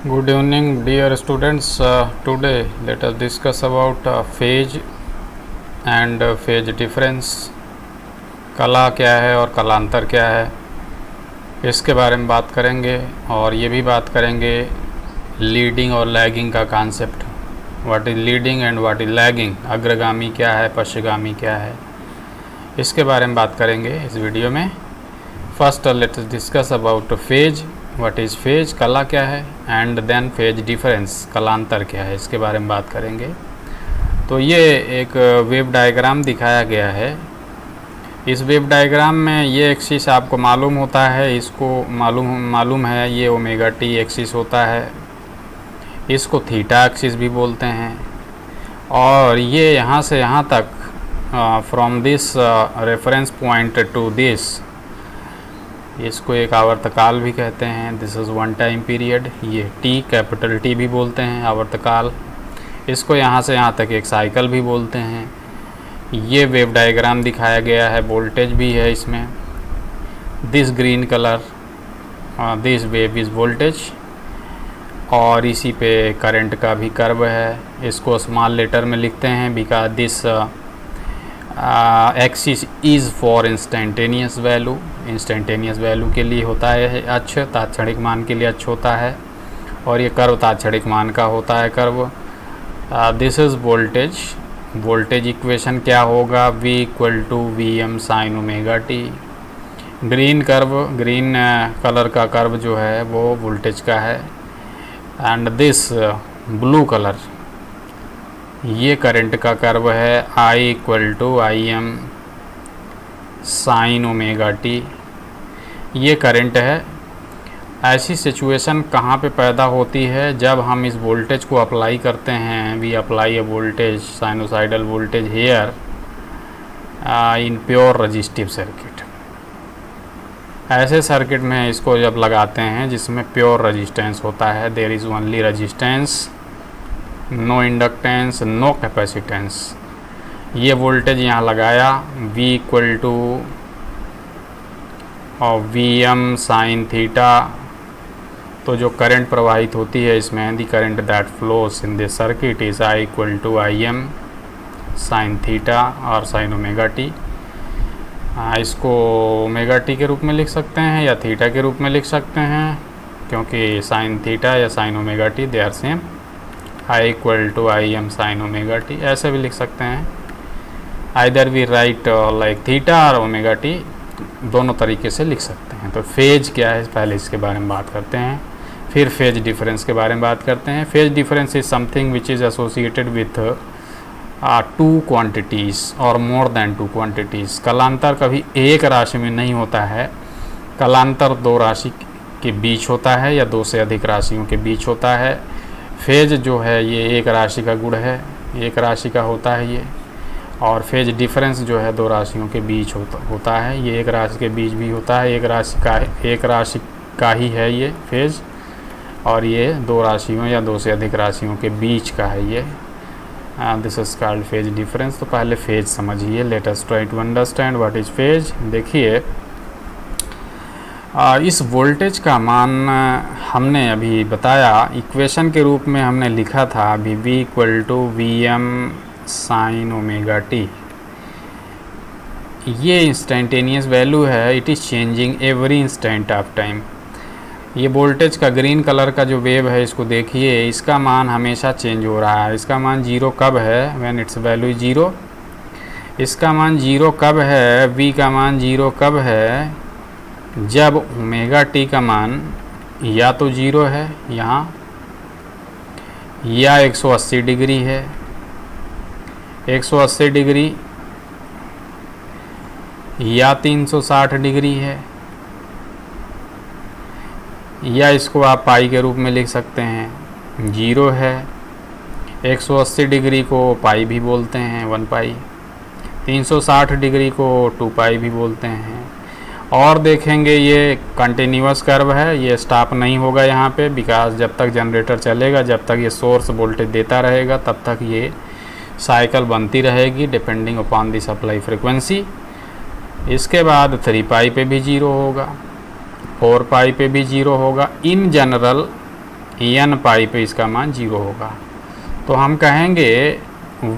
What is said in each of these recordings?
Good evening, dear students. Today, let us discuss about phase and phase difference. कला क्या है और कलांतर क्या है, इसके बारे में बात करेंगे। और ये भी बात करेंगे लीडिंग और लैगिंग का concept. What is leading and what is lagging, अग्रगामी क्या है, पश्चगामी क्या है, इसके बारे में बात करेंगे इस वीडियो में। First let us discuss about phase. What is phase, कला क्या है, एंड देन फेज डिफरेंस, कलांतर क्या है, इसके बारे में बात करेंगे। तो ये एक वेव डायग्राम दिखाया गया है। इस वेव डायग्राम में ये एक्सिस आपको मालूम होता है, इसको मालूम है, ये ओमेगा टी एक्सिस होता है, इसको थीटा एक्सिस भी बोलते हैं। और ये यहाँ से यहाँ तक from this reference point two this, इसको एक आवर्तकाल भी कहते हैं। This is one time period. ये टी, कैपिटल टी भी बोलते हैं, आवर्तकाल। इसको यहाँ से यहाँ तक एक साइकिल भी बोलते हैं। ये वेव डायग्राम दिखाया गया है, वोल्टेज भी है इसमें। This green colour, this wave is voltage, और इसी पे करंट का भी कर्व है। इसको स्मॉल लेटर में लिखते हैं because this axis is for instantaneous value. Instantaneous value के लिए होता है अक्ष, तात्क्षणिक मान के लिए अक्ष होता है, और ये कर्व तात्क्षणिक मान का होता है curve. This is voltage. Voltage equation क्या होगा, V = Vm sin omega T. Green curve, green colour का कर्व जो है वो वोल्टेज का है। एंड दिस ब्लू कलर, ये करंट का कर्व है, I = Im sin omega t. ये करंट है। ऐसी सिचुएशन कहाँ पे पैदा होती है, जब हम इस वोल्टेज को अप्लाई करते हैं। We apply a voltage, sinusoidal voltage here in pure resistive circuit. ऐसे सर्किट में इसको जब लगाते हैं जिसमें प्योर रजिस्टेंस होता है, there is only resistance, no inductance, no capacitance. ये वोल्टेज यहाँ लगाया, V = Vm sin थीटा। तो जो करंट प्रवाहित होती है इसमें, दी current that flows in this circuit is I = Im sin theta और sin ओमेगा टी। इसको ओमेगा टी के रूप में लिख सकते हैं या थीटा के रूप में लिख सकते हैं, क्योंकि sin थीटा या sin omega t they are same. I = Im sin omega t, ऐसे भी लिख सकते हैं। Either we write like theta और ओमेगा टी, दोनों तरीके से लिख सकते हैं। तो फेज क्या है, पहले इसके बारे में बात करते हैं, फिर फेज डिफरेंस के बारे में बात करते हैं। Phase difference is something which is associated with to quantities और मोर देन टू क्वांटिटीज़। कलांतर कभी एक राशि में नहीं होता है, कलांतर दो राशि के बीच होता है या दो से अधिक राशियों के बीच होता है। फेज जो है ये एक राशि का गुण है, एक राशि का होता है ये। और फेज डिफरेंस जो है दो राशियों के बीच होता है, ये एक राशि के बीच भी होता है, एक राशि का ही है ये फेज, और ये दो राशियों या दो से अधिक राशियों के बीच का है ये। This is called phase difference. तो पहले फेज समझिए। Let us try to understand what is phase. देखिए, इस वोल्टेज का मान हमने अभी बताया, इक्वेशन के रूप में हमने लिखा था अभी, V = Vm sin omega t. ये इंस्टेंटेनियस वैल्यू है, it is changing every instant of time. ये वोल्टेज का ग्रीन कलर का जो वेव है, इसको देखिए, इसका मान हमेशा चेंज हो रहा है। इसका मान 0 कब है, व्हेन इट्स वैल्यू 0। इसका मान 0 कब है, V का मान 0 कब है, जब ओमेगा टी का मान या तो 0 है यहाँ, या 180 डिग्री है। 180 डिग्री या 360 डिग्री है, या इसको आप पाई के रूप में लिख सकते हैं। 0 है, 180 डिग्री को पाई भी बोलते हैं, 1 पाई। 360 डिग्री को 2 पाई भी बोलते हैं। और देखेंगे ये कंटिन्यूअस कर्व है, ये स्टॉप नहीं होगा यहाँ पे, बिकॉज जब तक जनरेटर चलेगा, जब तक ये सोर्स वोल्टेज देता रहेगा, तब तक ये साइकिल बनती रहेगी depending upon the supply frequency. इसके बाद 3 पाई पे भी 0 होगा, 4 पाई पे भी 0 होगा। इन जनरल n पाई पे इसका मान 0 होगा। तो हम कहेंगे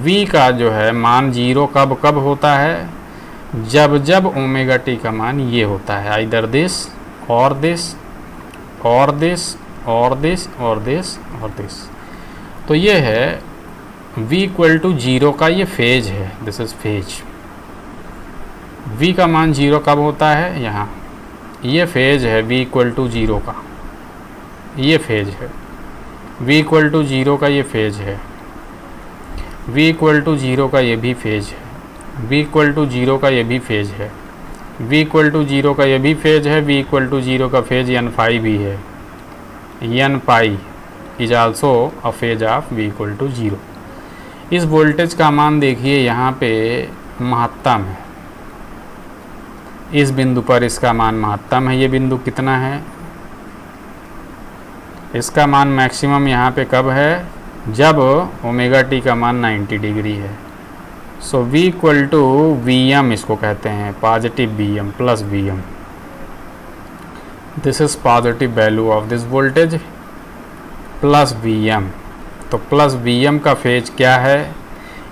v का जो है मान 0 कब कब होता है, जब जब ओमेगा टी का मान ये होता है, आइदर दिस और दिस और दिस और दिस और दिस और दिस। तो ये है v इक्वल टू 0 का ये फेज है, दिस इज फेज। v का मान 0 कब होता है, यहाँ ये फेज है v इक्वल टू 0 का, ये फेज है v इक्वल टू 0 का, ये फेज है v इक्वल टू 0 का, ये भी फेज है v इक्वल टू 0 का, ये भी फेज है v इक्वल टू 0 का, ये भी फेज है v इक्वल टू 0 का फेज n फाई भी है, n pi is also a phase of v equal to 0। इस वोल्टेज का मान देखिए यहाँ पे महत्तम है, इस बिंदु पर इसका मान महत्तम है। ये बिंदु कितना है, इसका मान मैक्सिमम यहाँ पे कब है, जब ओमेगा टी का मान 90 डिग्री है। सो v इक्वल टू Vm इसको कहते हैं, positive Vm plus Vm, this is positive value of this voltage plus Vm। तो प्लस Vm का फेज क्या है,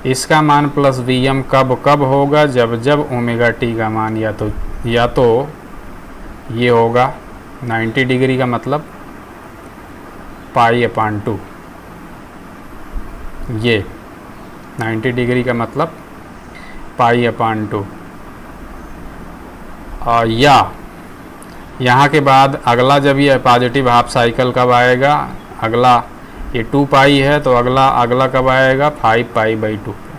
इसका मान प्लस Vm कब कब होगा, जब जब ओमेगा टी का मान या तो ये होगा 90 डिग्री का मतलब π/2, ये 90 डिग्री का मतलब π/2, और या यहाँ के बाद अगला जब ये पॉजिटिव हाफ साइकिल कब आएगा, अगला ये 2 पाई है तो अगला कब आएगा 5π/2 पे,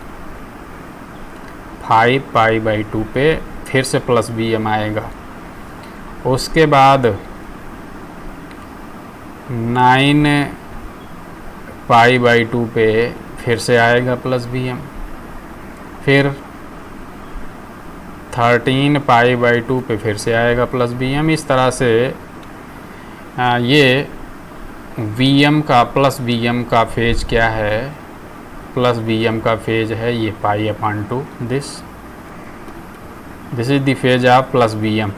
5π/2 पे फिर से प्लस Vm आएगा। उसके बाद 9π/2 पे फिर से आएगा प्लस Vm, फिर 13π/2 पे फिर से आएगा प्लस Vm। इस तरह से ये Vm का प्लस Vm का फेज क्या है, प्लस Vm का फेज है ये π/2, this is the phase of plus Vm।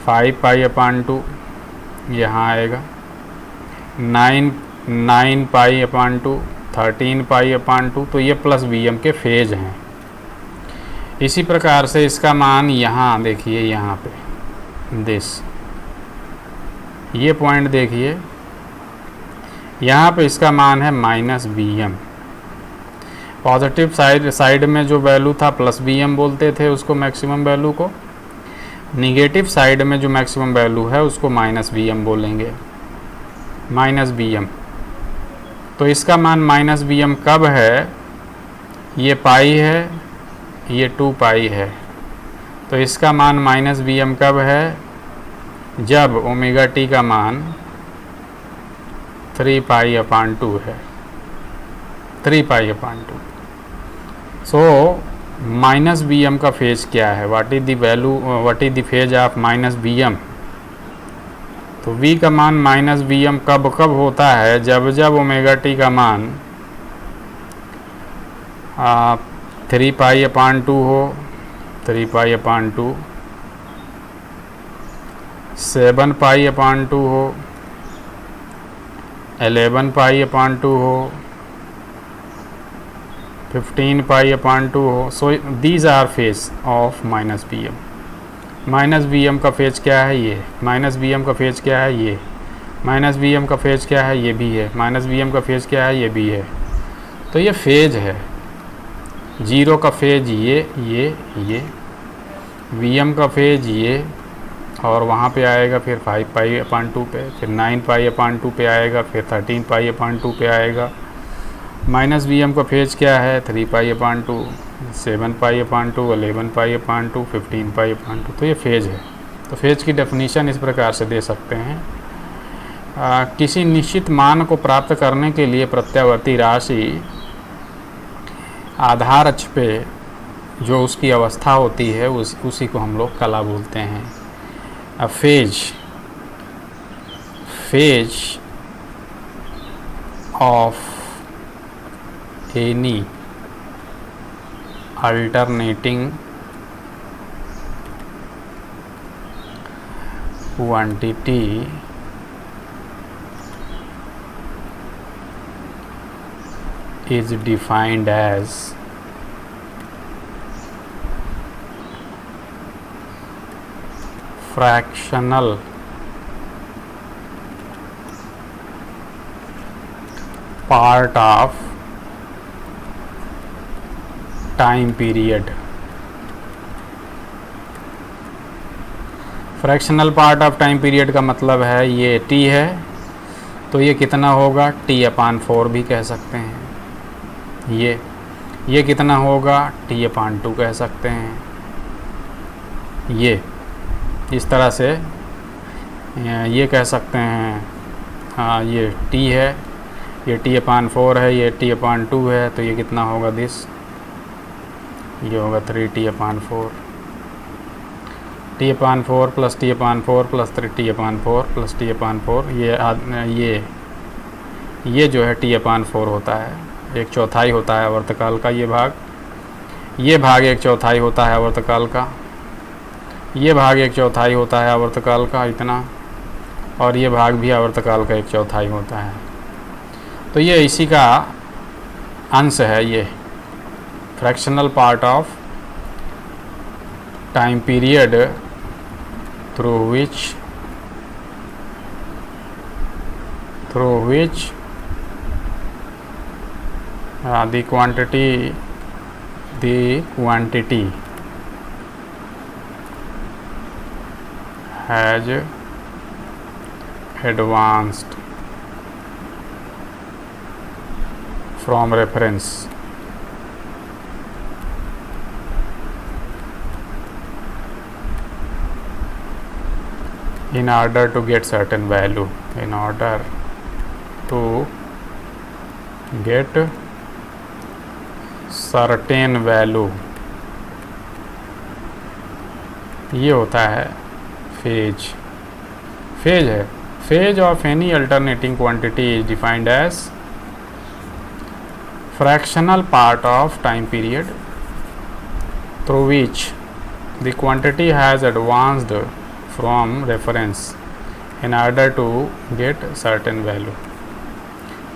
5π/2 यहाँ आएगा, 9π/2, 13π/2, तो ये प्लस Vm के फेज हैं। इसी प्रकार से इसका मान यहाँ देखिए, यहाँ पे दिस, ये पॉइंट देखिए, यहाँ पे इसका मान है -Vm। पॉजिटिव साइड में जो वैल्यू था प्लस Vm बोलते थे उसको मैक्सिमम वैल्यू को, निगेटिव साइड में जो मैक्सिमम वैल्यू है उसको -Vm बोलेंगे, -Vm। तो इसका मान -Vm कब है, ये पाई है, ये 2 पाई है, तो इसका मान -Vm कब है, जब ओमेगा टी का मान 3π/2 है, 3π/2। सो -Vm का फेज क्या है, what is the phase of -Vm। तो v का मान -Vm कब कब होता है, जब जब ओमेगा टी का मान 3π/2 हो, 3π/2, 7π/2 हो, 11π/2 हो, 15π/2 हो। So these R phase of -Vm। -Vm का फेज क्या है, ये -Vm का फेज क्या है, ये -Vm का फेज क्या है, ये भी है -Vm का फेज क्या है, ये भी है। तो ये फेज है, 0 का फेज ये Vm का फेज ये, और वहाँ पे आएगा फिर 5π/2 पे, फिर 9π/2 पे आएगा, फिर 13π/2 पे आएगा। -Vm का फेज क्या है, 3π/2, 7π/2, 11π/2, 15π/2। तो ये फेज है। तो फेज की डेफिनीशन इस प्रकार से दे सकते हैं, किसी निश्चित मान को प्राप्त करने के लिए प्रत्यावर्ती राशि आधार अक्ष पे जो उसकी अवस्था होती है उसी को हम लोग कला बोलते हैं। A phase of any alternating quantity is defined as fractional part of time period। Fractional part of time period का मतलब है ये t है तो ये कितना होगा, t/4 भी कह सकते हैं। ये कितना होगा, t/2 कह सकते हैं। ये इस तरह से ये कह सकते हैं। हाँ, ये t है, ये t/4 है, ये t/2 है, तो ये कितना होगा ये होगा 3t/4। t/4 plus t/4 plus 3t/4 plus t/4, ये जो है t/4 होता है, 1/4 होता है आवर्तकाल का। ये भाग 1/4 होता है आवर्तकाल का, ये भाग 1/4 होता है आवर्तकाल का इतना, और ये भाग भी आवर्तकाल का 1/4 होता है। तो ये इसी का अंश है, ये fractional part of time period through which the quantity has advanced from reference in order to get certain value, in order to get certain value। ये होता है फेज है। Phase of any alternating quantity is defined as fractional part of time period through which the quantity has advanced from reference in order to get certain value।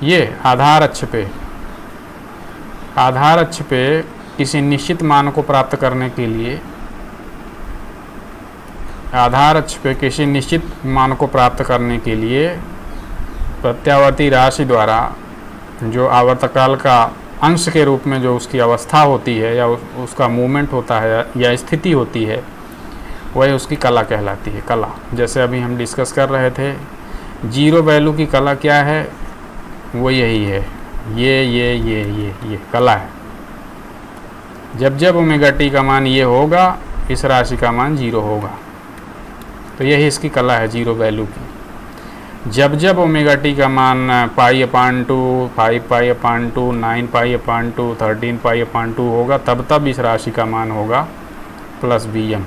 ये आधार अक्ष पे किसी निश्चित मान को प्राप्त करने के लिए, प्रत्यावर्ती राशि द्वारा जो आवर्तकाल का अंश के रूप में जो उसकी अवस्था होती है या उसका मूवमेंट होता है या स्थिति होती है, वह उसकी कला कहलाती है। कला, जैसे अभी हम डिस्कस कर रहे थे, जीरो वैल्यू की कला क्या है, वो यही है, ये कला है। जब ओमेगा टी का मान ये होगा, इस राशि का मान 0 होगा, तो यही इसकी कला है जीरो वैल्यू की। जब ओमेगा टी का मान π/2, 5π/2, 9π/2, 13π/2 होगा, तब इस राशि का मान होगा +Bm।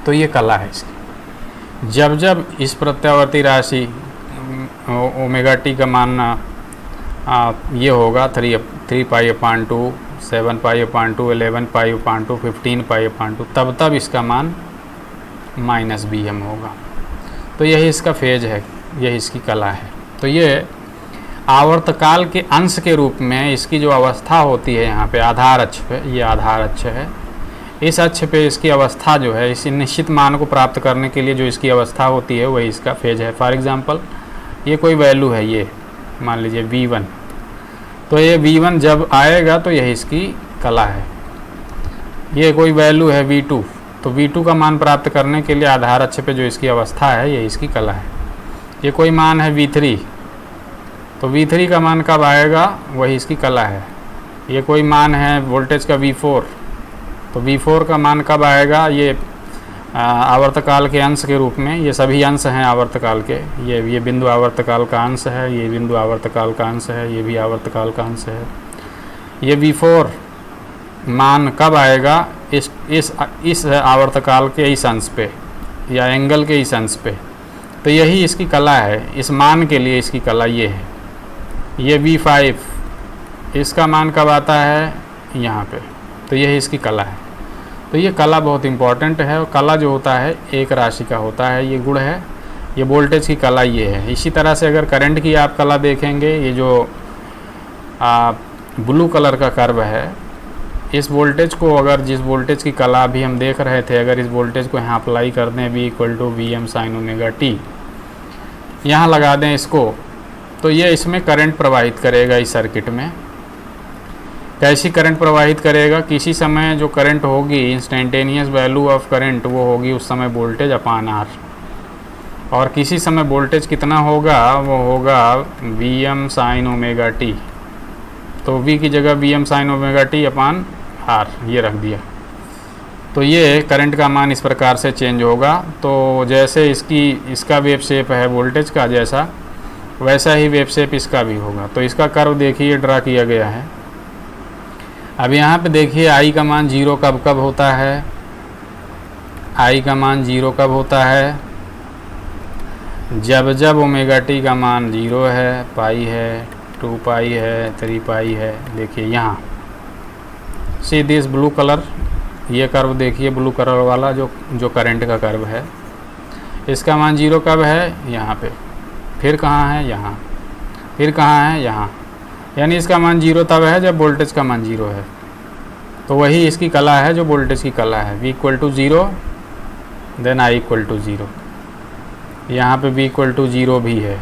तो ये कला है इसकी। जब इस प्रत्यावर्ती राशि ओमेगा टी का मान ये होगा 3π/2, 7π/2, 11π/2, 15π/2, तब इसका मान -Bm होगा। तो यही इसका फेज है, यही इसकी कला है। तो ये आवर्तकाल के अंश के रूप में इसकी जो अवस्था होती है यहाँ पे आधार अक्ष पे, ये आधार अक्ष है, इस अक्ष पे इसकी अवस्था जो है, इस निश्चित मान को प्राप्त करने के लिए जो इसकी अवस्था होती है वही इसका फेज है। फॉर एग्जांपल ये कोई वैल्यू है, ये मान लीजिए V1, तो ये V1 जब आएगा तो यही इसकी कला है। ये कोई वैल्यू है V2, तो V2 का मान प्राप्त करने के लिए आधार अक्ष पे जो इसकी अवस्था है ये इसकी कला है। ये कोई मान है V3, तो V3 का मान कब आएगा, वही इसकी कला है। ये कोई मान है वोल्टेज का V4, तो V4 का मान कब आएगा, ये आवर्तकाल के अंश के रूप में, ये सभी अंश हैं आवर्तकाल के, ये बिंदु आवर्तकाल का अंश है, ये बिंदु आवर्तकाल का अंश है, ये भी आवर्तकाल का अंश है। ये V4 मान कब आएगा, इस आवर्तकाल के इस अंश पे या एंगल के इस अंश पे। तो यही इसकी कला है, इस मान के लिए इसकी कला ये है। ये V5, इसका मान कब आता है, यहाँ पे, तो यही इसकी कला है। तो ये कला बहुत इम्पॉर्टेंट है, और कला जो होता है एक राशि का होता है, ये गुण है। ये वोल्टेज की कला ये है। इसी तरह से अगर करंट की आप कला देखेंगे, ये जो ब्लू कलर का कर्व है, इस वोल्टेज को अगर जिस वोल्टेज की कला भी हम देख रहे थे, अगर इस वोल्टेज को यहाँ अप्लाई कर दें V equal to V M sine omega t, यहाँ लगा दें इसको, तो ये इसमें करंट प्रवाहित करेगा इस सर्किट में। कैसी करंट प्रवाहित करेगा? किसी समय जो करंट होगी, इंस्टेंटेनियस वैल्यू ऑफ करंट, वो होगी उस समय वोल्टेज अपान आर, और किसी समय वोल्टेज कितना होगा? वो होगा V M sine omega t. तो V की जगह V M sine omega t upon R ये रख दिया। तो ये करंट का मान इस प्रकार से चेंज होगा। तो जैसे इसका वेव शेप है वोल्टेज का जैसा, वैसा ही वेव शेप इसका भी होगा। तो इसका कर्व देखिए ड्रा किया गया है। अब यहाँ पे देखिए I का मान 0 कब कब होता है? I का मान 0 कब होता है? जब जब ओमेगा टी का मान 0 है, पाई है, 2 पाई है, 3 पाई है। देखिए यहाँ सी दिस ब्लू कलर, ये कर्व देखिए ब्लू कलर वाला जो करंट का कर्व है, इसका मान 0 कब है? यहाँ पे। फिर कहाँ है? यहाँ। फिर कहाँ है? यहाँ। यानी इसका मान 0 तब है जब वोल्टेज का मान 0 है। तो वही इसकी कला है जो वोल्टेज की कला है। V equal to 0 then I equal to 0। यहाँ पे V इक्वल टू 0 भी है।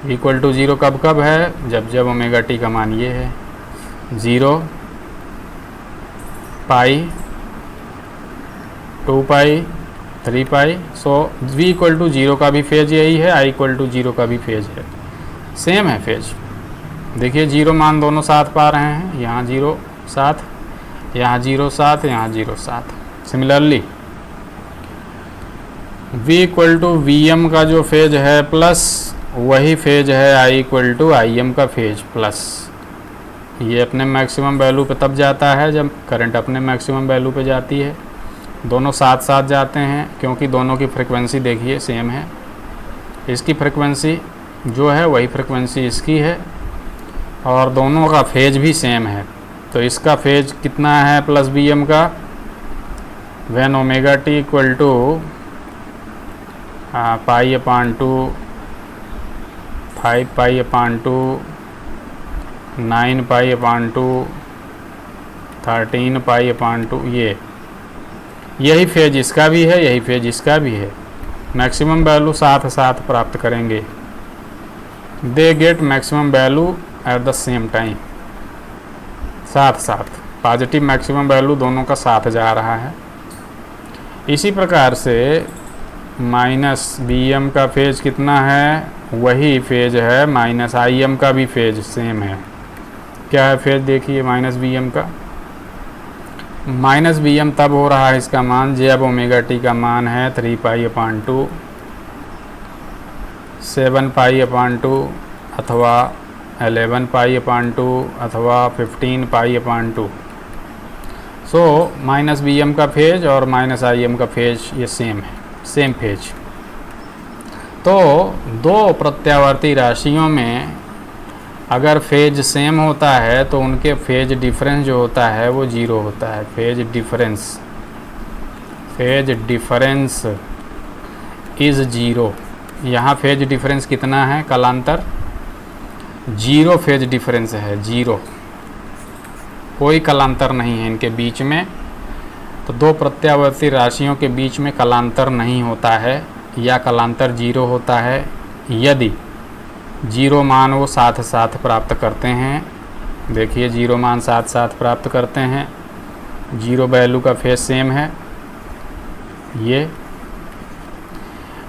V इक्वल टू 0 कब कब है? जब जब ओमेगा टी का मान ये है 0, पाई, 2 पाई, 3 पाई। सो V इक्वल टू 0 का भी फेज यही है, I इक्वल टू 0 का भी फेज है, सेम है फेज। देखिए 0 मान दोनों साथ पा रहे हैं, यहाँ 0 साथ, यहाँ 0 साथ, यहाँ 0 साथ। Similarly V equal to V M का जो फेज है प्लस, वही फेज है I equal to I M का फेज प्लस। ये अपने मैक्सिमम वैल्यू पे तब जाता है जब करंट अपने मैक्सिमम वैल्यू पे जाती है। दोनों साथ साथ जाते हैं क्योंकि दोनों की फ्रिक्वेंसी देखिए सेम है। इसकी फ्रिक्वेंसी जो है वही फ्रिक्वेंसी इसकी है, और दोनों का फेज भी सेम है। तो इसका फेज कितना है प्लस बी एम का? When omega T equal to pi upon 2, 5 pi upon 2, 9 pi upon 2, 13 pi upon 2। यही फेज इसका भी है, यही फेज इसका भी है। मैक्सिमम वैल्यू साथ साथ प्राप्त करेंगे। They get maximum value at the same time, साथ साथ पॉजिटिव मैक्सिमम वैल्यू दोनों का साथ जा रहा है। इसी प्रकार से माइनस बी एम का फेज कितना है? वही फेज है माइनस आई एम का भी फेज सेम है। क्या है फेज? देखिए माइनस बी एम का, माइनस बी एम तब हो रहा है इसका मान जब ओमेगा टी का मान है 3 पाई अपान 2, 7 पाई अपान 2, अथवा 11 पाई अपान 2, अथवा 15 पाई upon 2। So minus B M का फेज और माइनस आई एम का फेज ये सेम है, सेम फेज। तो दो प्रत्यावर्ती राशियों में अगर फेज सेम होता है तो उनके फेज डिफरेंस जो होता है वो 0 होता है। Phase difference is 0। यहाँ फेज डिफरेंस कितना है? कलांतर 0 फेज डिफरेंस है, 0, कोई कलांतर नहीं है इनके बीच में। तो दो प्रत्यावर्ती राशियों के बीच में कलांतर नहीं होता है, या कलांतर 0 होता है यदि 0 मान वो साथ साथ प्राप्त करते हैं। देखिए 0 मान साथ साथ प्राप्त करते हैं, 0 वैल्यू का फेज सेम है। ये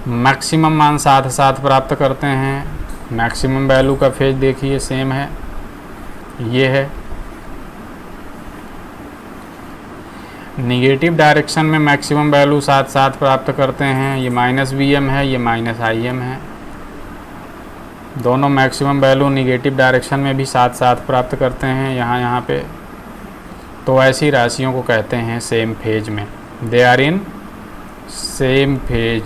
मैक्सिमम मान साथ साथ प्राप्त करते हैं, मैक्सिमम वैल्यू का फेज देखिए सेम है, ये है। निगेटिव डायरेक्शन में मैक्सिमम वैल्यू साथ साथ प्राप्त करते हैं, ये माइनस बी एम है, ये माइनस आई एम है। दोनों मैक्सिमम वैल्यू निगेटिव डायरेक्शन में भी साथ साथ प्राप्त करते हैं यहाँ पे। तो ऐसी राशियों को कहते हैं सेम फेज में, they are in same phase.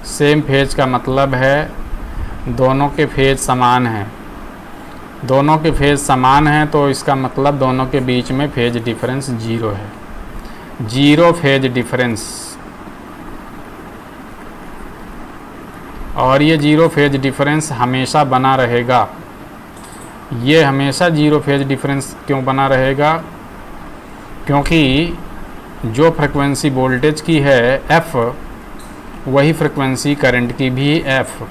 Same phase का मतलब है दोनों के फेज समान हैं। दोनों के फेज समान हैं तो इसका मतलब दोनों के बीच में फेज डिफरेंस 0 है। 0 फेज डिफरेंस और ये जीरो फेज डिफरेंस हमेशा बना रहेगा। ये हमेशा जीरो फेज डिफरेंस क्यों बना रहेगा? क्योंकि जो फ्रिक्वेंसी वोल्टेज की है F, वही फ्रिक्वेंसी करंट की भी F।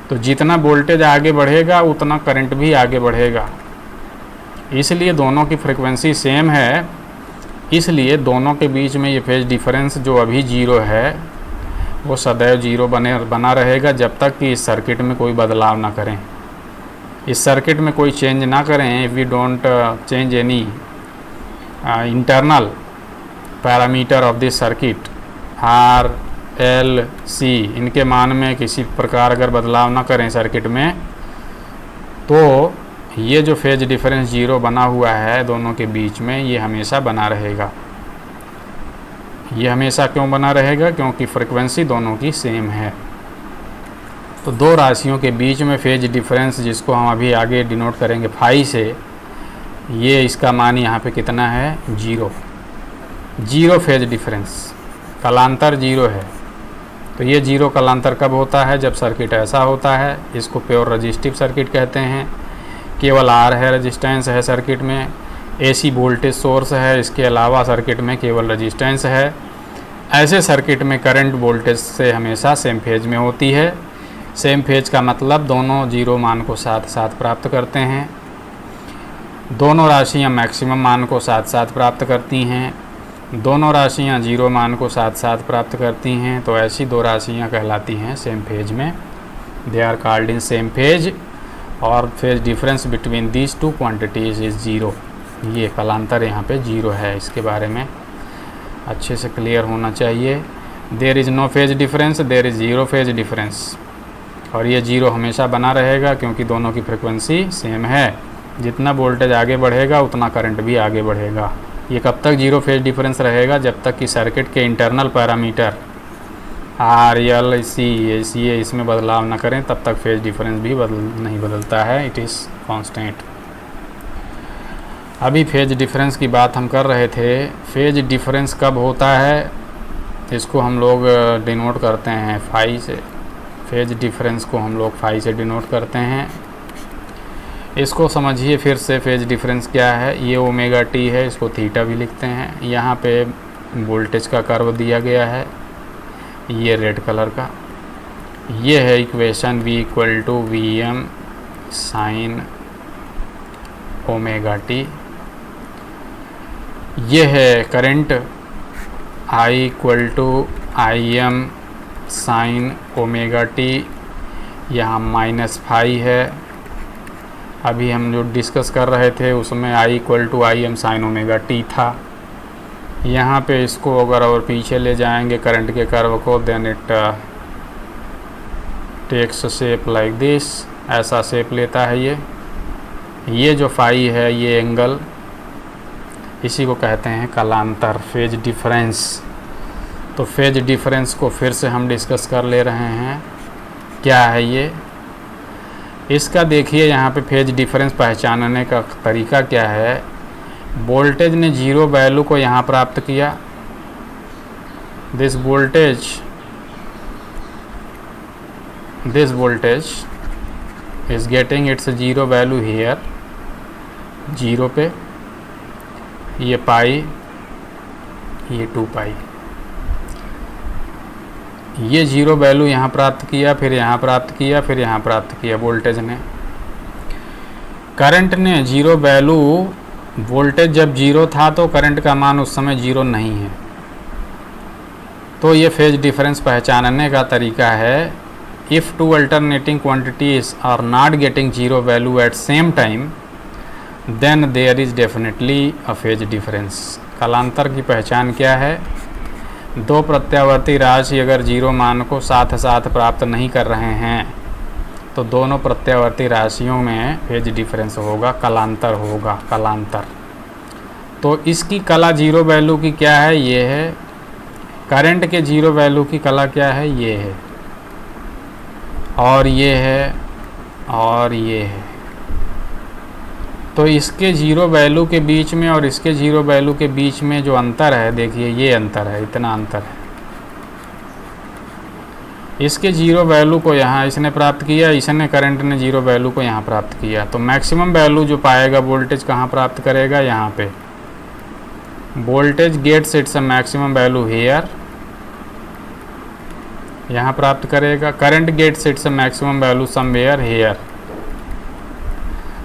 तो जितना वोल्टेज आगे बढ़ेगा उतना करंट भी आगे बढ़ेगा, इसलिए दोनों की फ्रिक्वेंसी सेम है। इसलिए दोनों के बीच में ये फेज डिफरेंस जो अभी जीरो है वो सदैव जीरो बना रहेगा जब तक कि इस सर्किट में कोई बदलाव ना करें। इस सर्किट में कोई चेंज ना करें, if we don't change any internal parameter of this circuit R, L, C, इनके मान में किसी प्रकार अगर बदलाव ना करें सर्किट में, तो ये जो फेज डिफरेंस जीरो बना हुआ है दोनों के बीच में, ये हमेशा बना रहेगा। ये हमेशा क्यों बना रहेगा? क्योंकि फ्रिक्वेंसी दोनों की सेम है। तो दो राशियों के बीच में फेज डिफरेंस, जिसको हम अभी आगे डिनोट करेंगे फाई से, ये इसका मान यहाँ पे कितना है? जीरो। जीरो फेज डिफरेंस, कलांतर जीरो है। तो ये जीरो कलांतर कब होता है? जब सर्किट ऐसा होता है, इसको प्योर रजिस्टिव सर्किट कहते हैं। केवल R है, रजिस्टेंस है सर्किट में, AC वोल्टेज सोर्स है, इसके अलावा सर्किट में केवल रजिस्टेंस है। ऐसे सर्किट में करंट वोल्टेज से हमेशा सेम फेज में होती है। सेम फेज का मतलब दोनों जीरो मान को साथ साथ प्राप्त करते हैं। दोनों राशियाँ मैक्सिमम मान को साथ साथ प्राप्त करती हैं। दोनों राशियाँ जीरो मान को साथ साथ प्राप्त करती हैं। तो ऐसी दो राशियाँ कहलाती हैं सेम फेज में। They are called in same phase, और phase difference between these two quantities is zero. ये कलांतर यहाँ पे जीरो है, इसके बारे में अच्छे से क्लियर होना चाहिए। There is no phase difference, there is zero phase difference. और ये जीरो हमेशा बना रहेगा क्योंकि दोनों की फ्रिक्वेंसी सेम है। जितना वोल्टेज आगे बढ़ेगा उतना करंट भी आगे बढ़ेगा। ये कब तक जीरो फेज डिफरेंस रहेगा? जब तक कि सर्किट के internal parameter R, L, C, ये इसमें बदलाव ना करें, तब तक फेज डिफरेंस भी नहीं बदलता है। It is constant. अभी फेज डिफरेंस की बात हम कर रहे थे। फेज डिफरेंस कब होता है? इसको हम लोग डिनोट करते हैं फाई से। फेज डिफरेंस को हम लोग फाई से डिनोट करते हैं। इसको समझिए फिर से, फेज डिफरेंस क्या है? ये ओमेगा टी है, इसको थीटा भी लिखते हैं। यहाँ पे वोल्टेज का कर्व दिया गया है, ये रेड कलर का। ये है equation V equal to Vm sine omega t. ये है current I equal to Im sine omega t. यहाँ माइनस फाई है। अभी हम जो डिस्कस कर रहे थे उसमें I equal to Im sine omega t था। यहाँ पे इसको अगर और पीछे ले जाएंगे करंट के कर्व को, then it takes shape like this. ऐसा शेप लेता है ये जो फाई है, ये एंगल, इसी को कहते हैं कलांतर, फेज डिफरेंस। तो फेज डिफरेंस को फिर से हम डिस्कस कर ले रहे हैं। क्या है ये? इसका देखिए यहाँ पे फेज डिफरेंस पहचानने का तरीका क्या है। वोल्टेज ने जीरो वैल्यू को यहाँ प्राप्त किया। This voltage is getting it's zero value here, zero पे। ये पाई, ये 2 पाई। ये जीरो वैल्यू यहाँ प्राप्त किया, फिर यहाँ प्राप्त किया, फिर यहाँ प्राप्त किया वोल्टेज ने। करंट ने जीरो वैल्यू, वोल्टेज जब जीरो था तो करंट का मान उस समय जीरो नहीं है। तो ये फेज डिफरेंस पहचानने का तरीका है। If two alternating quantities are not getting zero value at same time, then there is definitely a phase difference. कलांतर की पहचान क्या है? दो प्रत्यावर्ती राशि अगर जीरो मान को साथ साथ प्राप्त नहीं कर रहे हैं तो दोनों प्रत्यावर्ती राशियों में फेज डिफरेंस होगा, कलांतर होगा, कलांतर। तो इसकी कला जीरो वैल्यू की क्या है? ये है। करंट के जीरो वैल्यू की कला क्या है? ये है, और ये है, और ये है। तो इसके जीरो वैल्यू के बीच में और इसके जीरो वैल्यू के बीच में जो अंतर है, देखिए ये अंतर है, इतना अंतर है। इसके जीरो वैल्यू को यहाँ इसने प्राप्त किया, इसने करंट ने जीरो वैल्यू को यहाँ प्राप्त किया। तो मैक्सिमम वैल्यू जो पाएगा वोल्टेज कहाँ प्राप्त करेगा, यहाँ पे। Voltage gets its maximum value here, यहाँ प्राप्त करेगा। Current gets its maximum value somewhere here.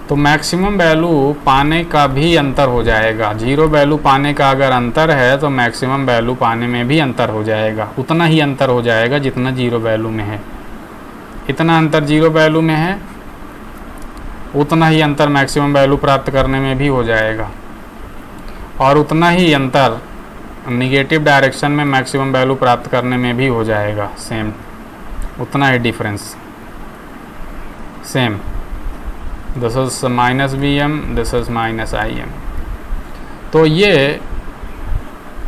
तो मैक्सिमम वैल्यू पाने का भी अंतर हो जाएगा। जीरो वैल्यू पाने का अगर अंतर है तो मैक्सिमम वैल्यू पाने में भी अंतर हो जाएगा। उतना ही अंतर हो जाएगा जितना जीरो वैल्यू में है। इतना अंतर जीरो वैल्यू में है, उतना ही अंतर मैक्सिमम वैल्यू प्राप्त करने में भी हो जाएगा, और उतना ही अंतर निगेटिव डायरेक्शन में मैक्सिमम वैल्यू प्राप्त करने में भी हो जाएगा। सेम, उतना ही difference, same. This is minus B M, this is minus I M. तो ये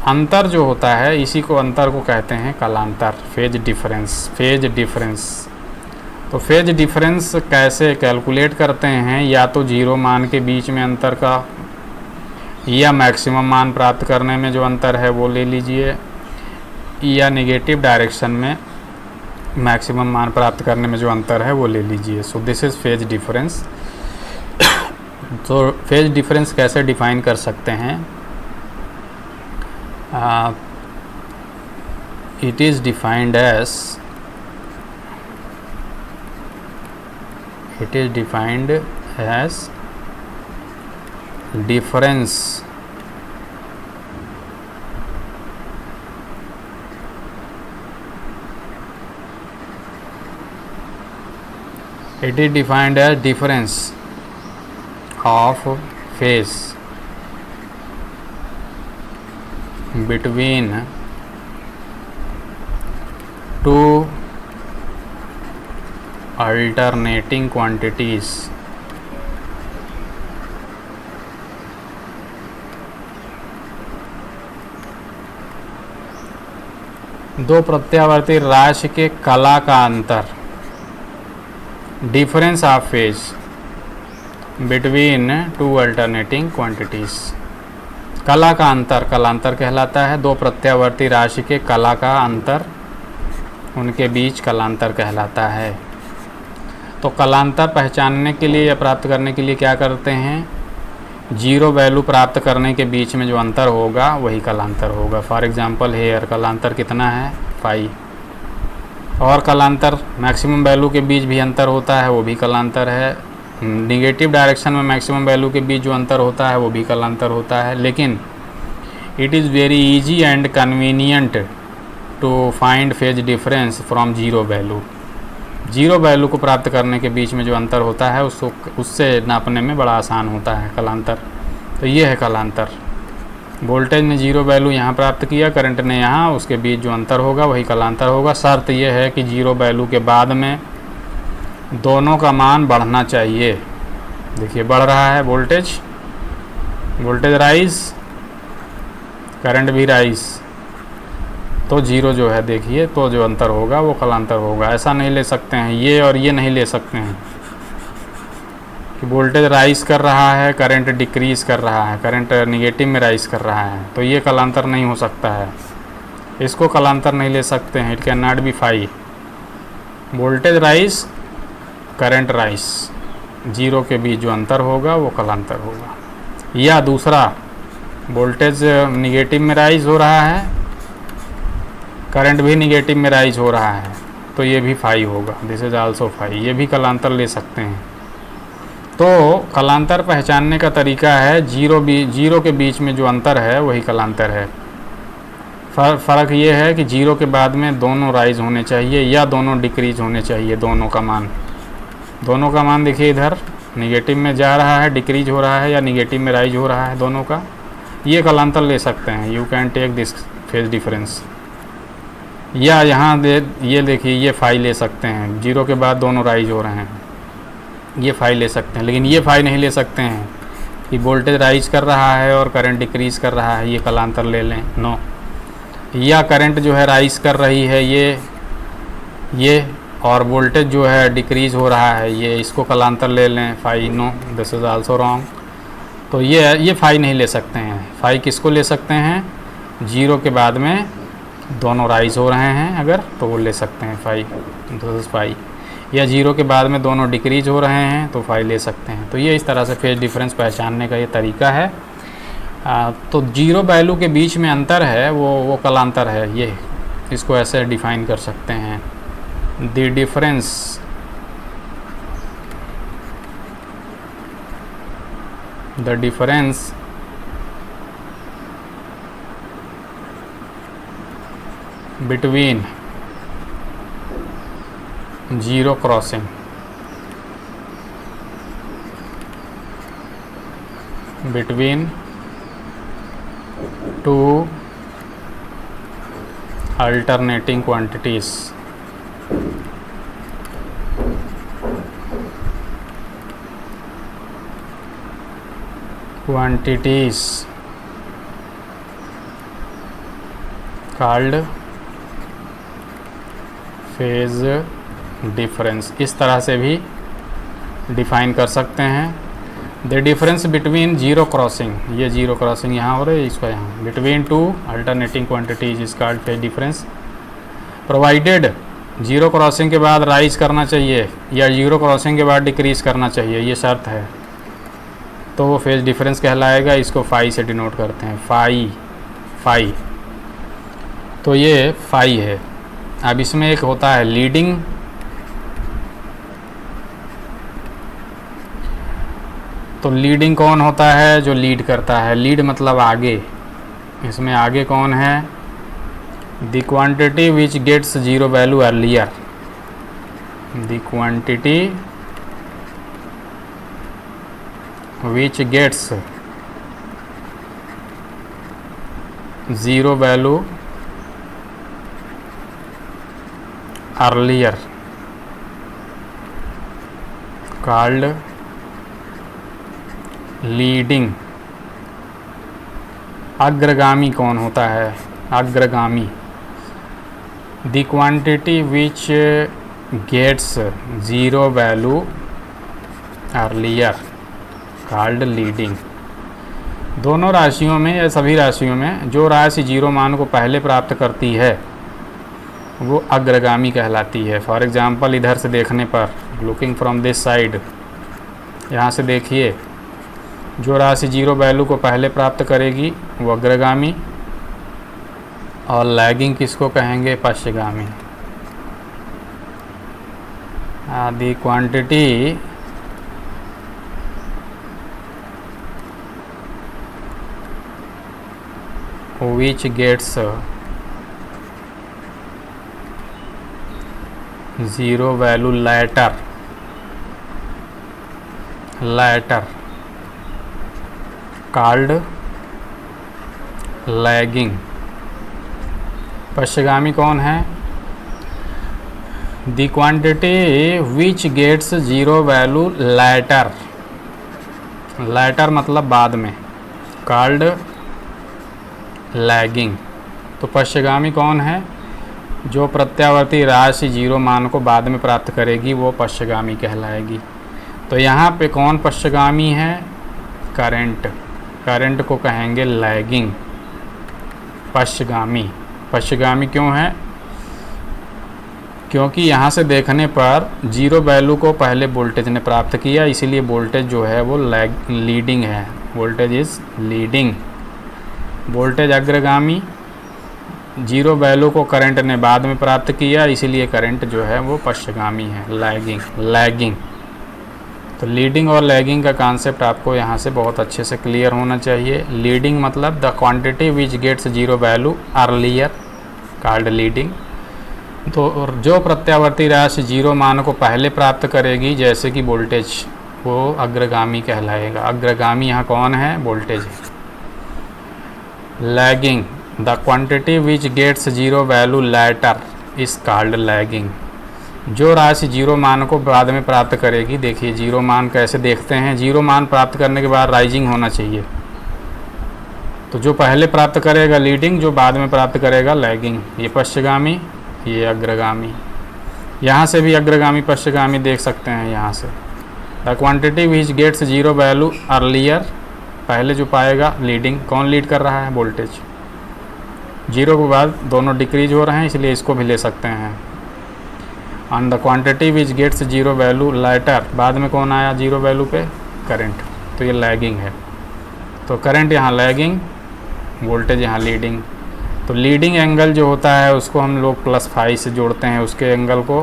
अंतर जो होता है, इसी को अंतर को कहते हैं कलांतर, फेज डिफरेंस। फेज डिफरेंस, तो फेज डिफरेंस कैसे कैलकुलेट करते हैं, या तो जीरो मान के बीच में अंतर का, या मैक्सिमम मान प्राप्त करने में जो अंतर है वो ले लीजिए, या नेगेटिव डायरेक्शन में मैक्सिमम मान प्राप्त करने में जो अंतर है वो ले लीजिए। So this is phase difference. तो फेज डिफरेंस कैसे डिफाइन कर सकते हैं, it is defined as, it is defined as difference it is defined as difference of phase between two alternating quantities दो प्रत्यावर्ती राशि के कला का अंतर, difference of phase between two alternating quantities. कला का अंतर कलांतर कहलाता है। दो प्रत्यावर्ती राशि के कला का अंतर, उनके बीच कलांतर कहलाता है। तो कलांतर पहचानने के लिए या प्राप्त करने के लिए क्या करते हैं, जीरो वैल्यू प्राप्त करने के बीच में जो अंतर होगा वही कलांतर होगा। फॉर एग्जांपल हेयर, कलांतर कितना है, 5। और कलांतर मैक्सिमम वैल्यू के बीच भी अंतर होता है, वो भी कलांतर है। निगेटिव डायरेक्शन में मैक्सिमम वैल्यू के बीच जो अंतर होता है वो भी कलांतर होता है। लेकिन it is very easy and convenient to find phase difference from zero value. Zero value को प्राप्त करने के बीच में जो अंतर होता है उससे नापने में बड़ा आसान होता है कलांतर। तो ये है कलांतर। वोल्टेज ने जीरो वैल्यू यहाँ प्राप्त किया, करंट ने यहाँ, उसके बीच जो अंतर होगा वही कलांतर होगा। शर्त यह है कि जीरो वैल्यू के बाद में दोनों का मान बढ़ना चाहिए। देखिए बढ़ रहा है वोल्टेज, वोल्टेज राइज, करंट भी राइज, तो जीरो जो है देखिए, तो जो अंतर होगा वो कलांतर होगा। ऐसा नहीं ले सकते हैं, ये और ये नहीं ले सकते हैं कि वोल्टेज राइज कर रहा है, करंट डिक्रीज़ कर रहा है, करंट निगेटिव में राइज कर रहा है, तो ये कलांतर नहीं हो सकता है। इसको कलांतर नहीं ले सकते हैं। It can not be phi. Voltage rise, current rise, zero के बीच जो अंतर होगा वो कलांतर होगा। या दूसरा, वोल्टेज निगेटिव में राइज हो रहा है, करंट भी निगेटिव में राइज हो रहा है, तो ये भी फाई होगा। This is also phi. ये भी कलांतर ले सकते हैं। तो कलांतर पहचानने का तरीका है, जीरो के बीच में जो अंतर है वही कलांतर है। फ़र्क ये है कि जीरो के बाद में दोनों राइज होने चाहिए या दोनों डिक्रीज होने चाहिए। दोनों का मान देखिए, इधर निगेटिव में जा रहा है, डिक्रीज हो रहा है, या निगेटिव में राइज हो रहा है, दोनों का। ये कलांतर ले सकते हैं। You can take this phase difference. या यहाँ ये देखिए, ये फाई ले सकते हैं, जीरो के बाद दोनों राइज हो रहे हैं, ये फाई ले सकते हैं। लेकिन ये फाई नहीं ले सकते हैं कि वोल्टेज राइज कर रहा है और करंट डिक्रीज़ कर रहा है, ये कलांतर ले लें, नो। या करंट जो है राइज कर रही है ये और वोल्टेज जो है डिक्रीज़ हो रहा है, ये इसको कलांतर ले लें, phi, no, this is also wrong. तो ये फाई नहीं ले सकते हैं। फाई किसको ले सकते हैं, जीरो के बाद में दोनों राइज हो रहे हैं अगर, तो वो ले सकते हैं फाई, दिस इज़ फाई। या जीरो के बाद में दोनों डिक्रीज हो रहे हैं तो फाई ले सकते हैं। तो ये इस तरह से फेज डिफरेंस पहचानने का ये तरीका है। तो जीरो वैल्यू के बीच में अंतर है वो कलांतर है, ये इसको ऐसे डिफाइन कर सकते हैं। The difference between zero crossing between two alternating quantities called phase difference, इस तरह से भी डिफाइन कर सकते हैं। The difference between zero crossing, ये जीरो क्रॉसिंग यहाँ हो रही है, इसको यहाँ, between two alternating quantities is called phase difference, provided zero crossing के बाद राइज करना चाहिए या जीरो क्रॉसिंग के बाद डिक्रीज करना चाहिए, ये शर्त है, तो वो फेज डिफरेंस कहलाएगा। इसको फाई से डिनोट करते हैं, फाई। तो ये फाई है। अब इसमें एक होता है लीडिंग, तो लीडिंग कौन होता है? जो लीड करता है, लीड मतलब आगे। इसमें आगे कौन है? The quantity which gets zero value earlier, the quantity which gets zero value earlier called leading. अग्रगामी कौन होता है? अग्रगामी, the quantity which gets zero value earlier called leading. दोनों राशियों में या सभी राशियों में जो राशि जीरो मान को पहले प्राप्त करती है वो अग्रगामी कहलाती है। फॉर एग्ज़ाम्पल इधर से देखने पर, लुकिंग फ्रॉम दिस साइड, यहाँ से देखिए, जो राशि जीरो वैल्यू को पहले प्राप्त करेगी वो अग्रगामी, और लैगिंग किसको कहेंगे? पश्चगामी। The quantity which gets zero value later called lagging। पश्चगामी कौन है? the quantity which gets zero value later मतलब बाद में, called लैगिंग। तो पश्चगामी कौन है? जो प्रत्यावर्ती राशि जीरो मान को बाद में प्राप्त करेगी वो पश्चगामी कहलाएगी। तो यहाँ पे कौन पश्चगामी है? करंट को कहेंगे लैगिंग। पश्चगामी क्यों है? क्योंकि यहाँ से देखने पर जीरो वैल्यू को पहले वोल्टेज ने प्राप्त किया, इसीलिए वोल्टेज जो है वो लीडिंग है। Voltage is leading. वोल्टेज अग्रगामी, जीरो वैल्यू को करंट ने बाद में प्राप्त किया, इसीलिए करंट जो है वो पश्चगामी है, लैगिंग। तो लीडिंग और लैगिंग का कॉन्सेप्ट आपको यहाँ से बहुत अच्छे से क्लियर होना चाहिए। लीडिंग मतलब the quantity which gets zero value earlier called leading. तो जो प्रत्यावर्ती राशि जीरो मान को पहले प्राप्त करेगी, जैसे कि वोल्टेज, वो अग्रगामी कहलाएगा। अग्रगामी यहाँ कौन है? वोल्टेज है। Lagging, the quantity which gets zero value later is called lagging. जो राशि जीरो मान को बाद में प्राप्त करेगी, देखिए जीरो मान कैसे देखते हैं, जीरो मान प्राप्त करने के बाद राइजिंग होना चाहिए। तो जो पहले प्राप्त करेगा लीडिंग, जो बाद में प्राप्त करेगा लैगिंग। ये पश्चगामी, ये अग्रगामी। यहाँ से भी अग्रगामी पश्चगामी देख सकते हैं। यहाँ से the quantity which gets zero value earlier, पहले जो पाएगा लीडिंग। कौन लीड कर रहा है? वोल्टेज। जीरो के बाद दोनों डिक्रीज हो रहे हैं, इसलिए इसको भी ले सकते हैं। On the quantity which gets zero value later, बाद में कौन आया जीरो वैल्यू पे, करंट, तो ये लैगिंग है। तो करंट यहाँ लैगिंग, वोल्टेज यहाँ लीडिंग। तो लीडिंग एंगल जो होता है उसको हम लोग +5 से जोड़ते हैं, उसके एंगल को,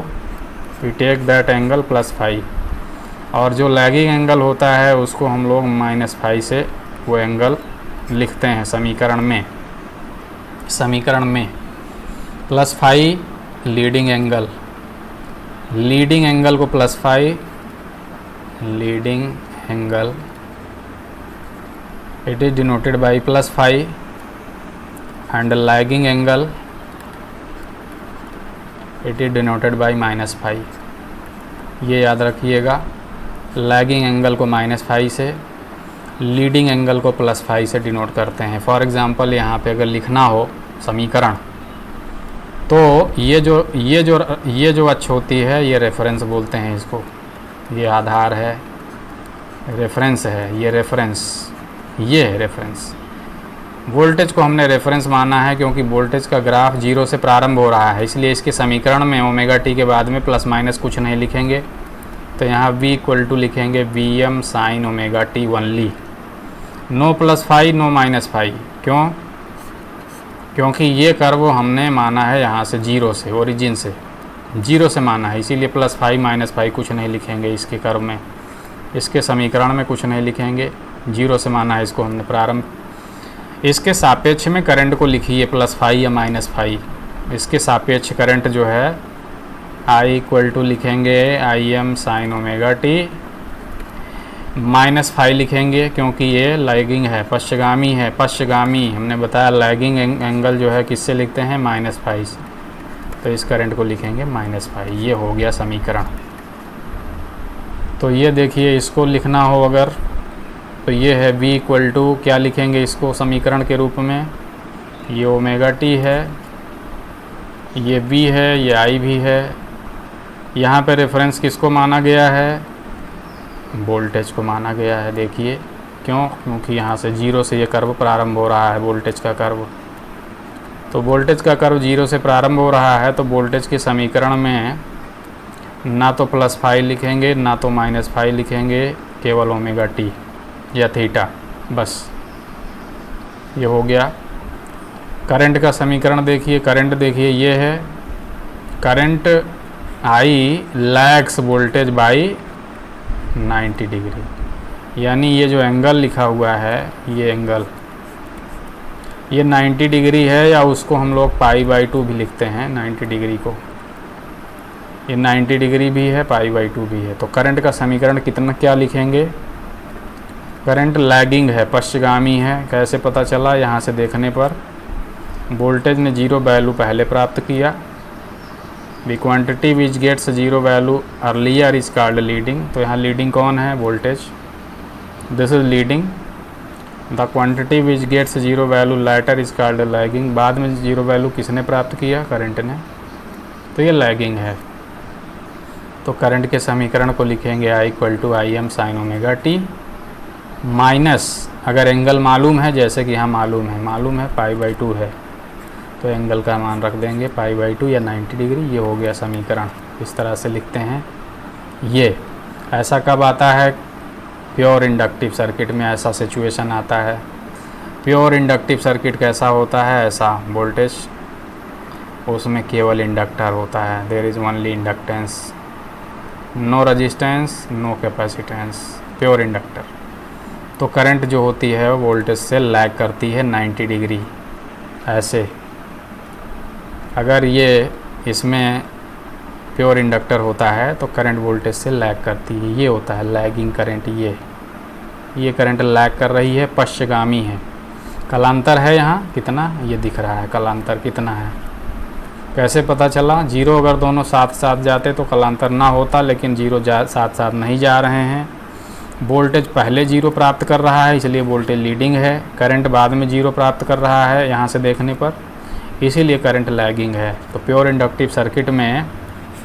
वी टेक दैट एंगल +5। और जो लैगिंग एंगल होता है उसको हम लोग -5 से वो एंगल लिखते हैं समीकरण में। +5 लीडिंग एंगल, लीडिंग एंगल को +5, leading angle it is denoted by +5 and lagging angle it is denoted by -5। ये याद रखिएगा, लैगिंग एंगल को -5 से, लीडिंग एंगल को +5 से डिनोट करते हैं। फॉर एग्ज़ाम्पल यहाँ पे अगर लिखना हो समीकरण, तो ये जो अक्ष होती है ये रेफरेंस बोलते हैं इसको, ये आधार है, रेफरेंस है, ये रेफरेंस, ये है रेफरेंस। वोल्टेज को हमने रेफरेंस माना है क्योंकि वोल्टेज का ग्राफ 0 से प्रारंभ हो रहा है, इसलिए इसके समीकरण में ओमेगा टी के बाद में प्लस माइनस कुछ नहीं लिखेंगे। तो यहाँ v = लिखेंगे Vm sin omega t only, no +5 no -5। क्यों? क्योंकि ये कर्व हमने माना है यहाँ से 0 से, ओरिजिन से 0 से माना है, इसीलिए +5 -5 कुछ नहीं लिखेंगे इसके कर्व में, इसके समीकरण में कुछ नहीं लिखेंगे, 0 से माना है इसको हमने प्रारंभ। इसके सापेक्ष में करंट को लिखिए +5 या -5, इसके सापेक्ष करंट जो है I = लिखेंगे Im sin ओमेगा टी, -5 लिखेंगे क्योंकि ये लैगिंग है, पश्चगामी है, पश्चगामी हमने बताया लैगिंग एंगल जो है किससे लिखते हैं, -5 से, तो इस करंट को लिखेंगे -5। ये हो गया समीकरण। तो ये देखिए, इसको लिखना हो अगर तो ये है v = क्या लिखेंगे इसको समीकरण के रूप में, ये ओमेगा टी है, ये v है, ये I भी है। यहाँ पे रेफरेंस किसको माना गया है, वोल्टेज को माना गया है। देखिए क्यों, क्योंकि यहाँ से 0 से ये कर्व प्रारंभ हो रहा है, वोल्टेज का कर्व। तो वोल्टेज का कर्व 0 से प्रारंभ हो रहा है, तो वोल्टेज के समीकरण में ना तो +5 लिखेंगे ना तो -5 लिखेंगे, केवल ओमेगा टी या थीटा, बस ये हो गया। करंट का समीकरण देखिए, करंट देखिए ये है, current I lags voltage by 90 degree, यानी ये जो एंगल लिखा हुआ है, ये एंगल ये 90 डिग्री है, या उसको हम लोग π/2 भी लिखते हैं 90 डिग्री को, ये 90 डिग्री भी है, π/2 भी है। तो करंट का समीकरण कितना क्या लिखेंगे, करंट लैगिंग है, पश्चगामी है। कैसे पता चला, यहाँ से देखने पर वोल्टेज ने 0 वैल्यू पहले प्राप्त किया, the quantity which gets 0 value earlier is called leading. तो यहाँ लीडिंग कौन है, voltage, this is leading. The quantity which gets 0 value later is called lagging, बाद में 0 वैल्यू किसने प्राप्त किया, करंट ने, तो ये लैगिंग है। तो करंट के समीकरण को लिखेंगे I = Im sin omega t minus, अगर एंगल मालूम है, जैसे कि यहाँ मालूम है π/2 है, तो एंगल का मान रख देंगे π/2 या 90 डिग्री। ये हो गया समीकरण, इस तरह से लिखते हैं। ये ऐसा कब आता है, प्योर इंडक्टिव सर्किट में ऐसा सिचुएशन आता है। प्योर इंडक्टिव सर्किट कैसा होता है, ऐसा वोल्टेज, उसमें केवल इंडक्टर होता है, there is only inductance, no resistance no capacitance, pure inductor. तो करंट जो होती है वोल्टेज से लैग करती है 90 डिग्री, ऐसे। अगर ये इसमें प्योर इंडक्टर होता है तो करंट वोल्टेज से लैग करती है, ये होता है लैगिंग करंट। ये करंट लैग कर रही है, पश्चगामी है। कलांतर है यहाँ कितना, ये दिख रहा है कलांतर कितना है। कैसे पता चला, 0 अगर दोनों साथ साथ जाते तो कलांतर ना होता, लेकिन 0 साथ साथ नहीं जा रहे हैं। वोल्टेज पहले 0 प्राप्त कर रहा है, इसलिए वोल्टेज लीडिंग है। करंट बाद में 0 प्राप्त कर रहा है यहाँ से देखने पर, इसीलिए करंट लैगिंग है। तो प्योर इंडक्टिव सर्किट में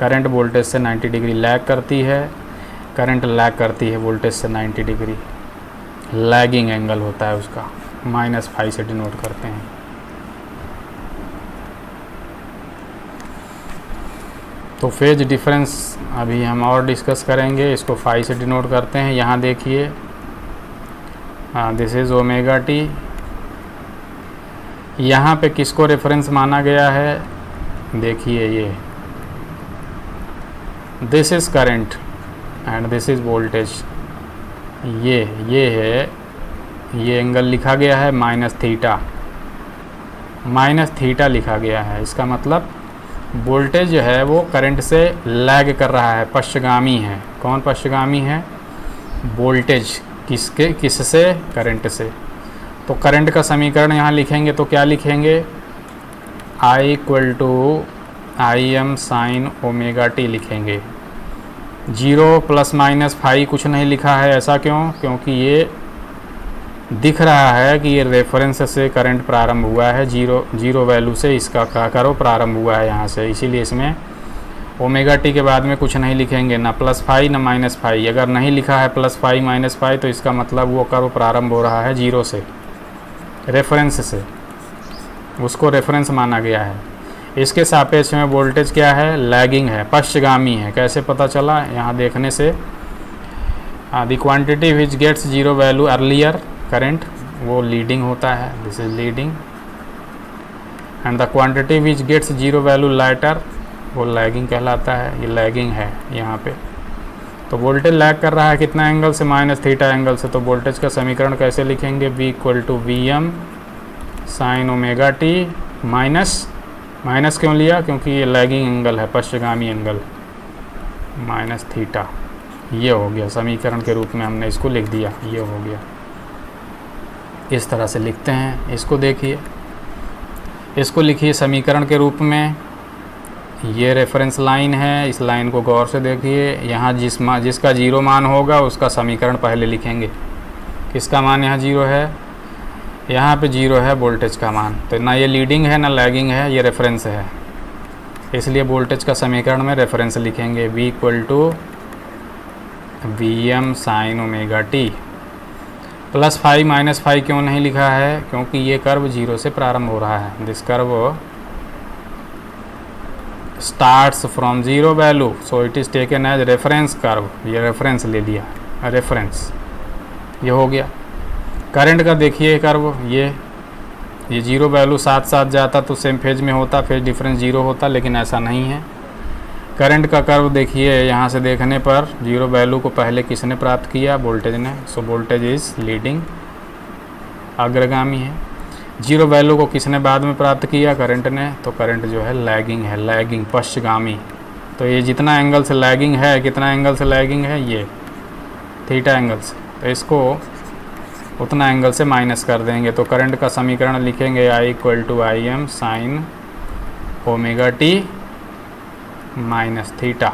करंट वोल्टेज से 90 डिग्री लैग करती है, करंट लैग करती है वोल्टेज से 90 डिग्री, लैगिंग एंगल होता है उसका, -5 से डिनोट करते हैं। तो फेज डिफरेंस अभी हम और डिस्कस करेंगे, इसको फाई से डिनोट करते हैं। यहाँ देखिए दिस इज़ ओमेगा टी। यहाँ पे किसको रेफरेंस माना गया है, देखिए ये this is current and this is voltage. ये है, ये एंगल लिखा गया है माइनस थीटा लिखा गया है। इसका मतलब वोल्टेज जो है वो करंट से लैग कर रहा है, पश्चगामी है। कौन पश्चगामी है, वोल्टेज। किससे, करंट से। तो करंट का समीकरण यहाँ लिखेंगे तो क्या लिखेंगे, I equal to IM sine omega t लिखेंगे। 0 प्लस माइनस फाई कुछ नहीं लिखा है, ऐसा क्यों, क्योंकि ये दिख रहा है कि ये रेफरेंस से करंट प्रारंभ हुआ है, जीरो वैल्यू से इसका क्या करो प्रारंभ हुआ है यहाँ से, इसीलिए इसमें ओमेगा टी के बाद में कुछ नहीं लिखेंगे, ना प्लस फाई ना माइनस फाई। अगर नहीं लिखा है प्लस फाई माइनस फाई तो इसका मतलब वो कर्व प्रारंभ हो रहा है 0 से, रेफरेंस से, उसको रेफरेंस माना गया है। इसके सापेक्ष में वोल्टेज क्या है, लैगिंग है, पश्चगामी है। कैसे पता चला, यहाँ देखने से the quantity which gets 0 value earlier current वो लीडिंग होता है, this is leading, and the quantity which gets 0 value later वो लैगिंग कहलाता है। ये लैगिंग है यहाँ पे। तो वोल्टेज लैग कर रहा है कितना एंगल से, माइनस थीटा एंगल से। तो वोल्टेज का समीकरण कैसे लिखेंगे, V equal to VM sine omega t, minus क्यों लिया, क्योंकि ये लैगिंग एंगल है, पश्चगामी एंगल, माइनस थीटा। ये हो गया समीकरण के रूप में हमने इसको लिख दिया, ये हो गया। इस तरह से लिखते हैं इसको। देखिए इसको लिखिए समीकरण के रूप में। ये रेफरेंस लाइन है, इस लाइन को गौर से देखिए। यहाँ जिसका 0 मान होगा उसका समीकरण पहले लिखेंगे। किसका मान यहाँ 0 है, यहाँ पे 0 है वोल्टेज का मान। तो ना ये लीडिंग है ना लैगिंग है, ये रेफरेंस है, इसलिए वोल्टेज का समीकरण में रेफरेंस लिखेंगे। V equal to VM sine omega t. Plus phi minus phi क्यों नहीं लिखा है, क्योंकि ये कर्व 0 से प्रारंभ हो रहा है। This curve starts from 0 value, so it is taken as reference curve. ये रेफरेंस ले लिया, रेफरेंस, ये हो गया। करंट का देखिए कर्व, ये 0 वैल्यू साथ साथ जाता तो सेम फेज में होता, फेज डिफरेंस 0 होता, लेकिन ऐसा नहीं है। करंट का कर्व देखिए, यहाँ से देखने पर 0 वैल्यू को पहले किसने प्राप्त किया, वोल्टेज ने। सो वोल्टेज इज लीडिंग, अग्रगामी है। 0 वैल्यू को किसने बाद में प्राप्त किया, करंट ने। तो करंट जो है लैगिंग है, लैगिंग, पश्चगामी। तो ये जितना एंगल से लैगिंग है, कितना एंगल से लैगिंग है, ये थीटा एंगल से, तो इसको उतना एंगल से माइनस कर देंगे। तो करंट का समीकरण लिखेंगे I equal to IM sine omega t minus theta.